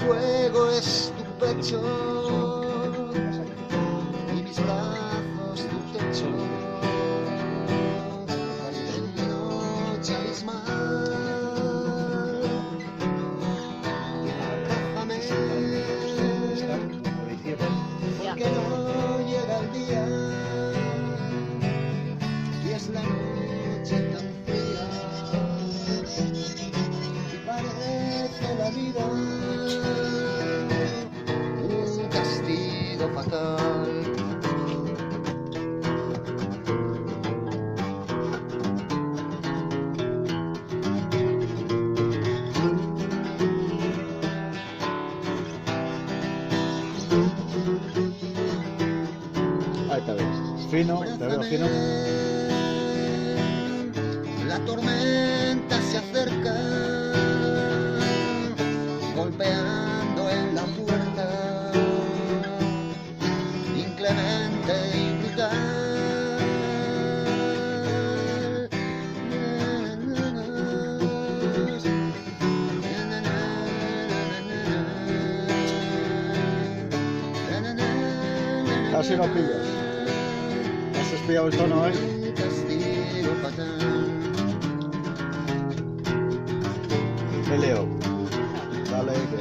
fuego es tu pecho y mis brazos tu techo. En mi noche abismal, abrázame, porque no llega el día y es la noche tan fría y parece la vida un castigo fatal. Ahí te ves. Fino, te veo fino. La tormenta se acerca, golpeando en la puerta, inclemente y brutal. Casi no pillas. ¿Has pillado el tono ahí? Un castigo fatal. Me leo. Dale, que.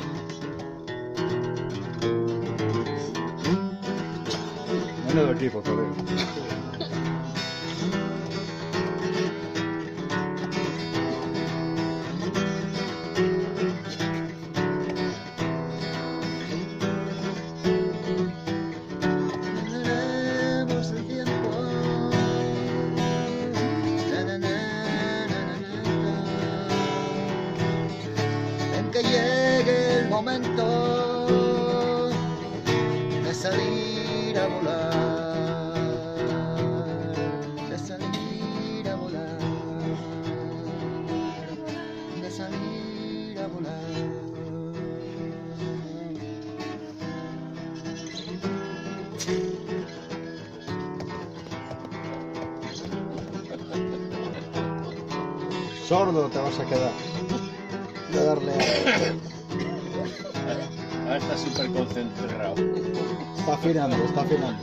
Menudo equipo, colega. Tenemos el tiempo. En que llegue el momento de salir a volar, de salir a volar, de salir a volar. Sordo te vas a quedar. De darle. Ahora está súper concentrado. Está afinando, está afinando.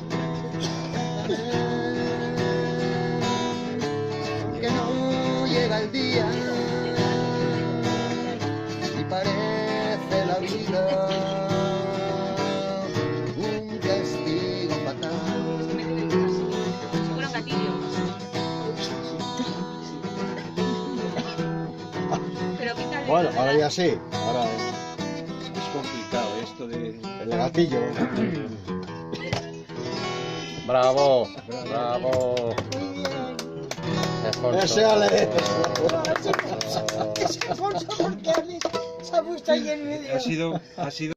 Que no llega el día y parece la vida un castigo fatal. Seguro gatillo. Pero quítale. Bueno, ahora ya sí. Ahora Es complicado esto de... el gatillo. Bravo, bravo. Ese Ale. Porque se ha puesto ahí en medio. Ha sido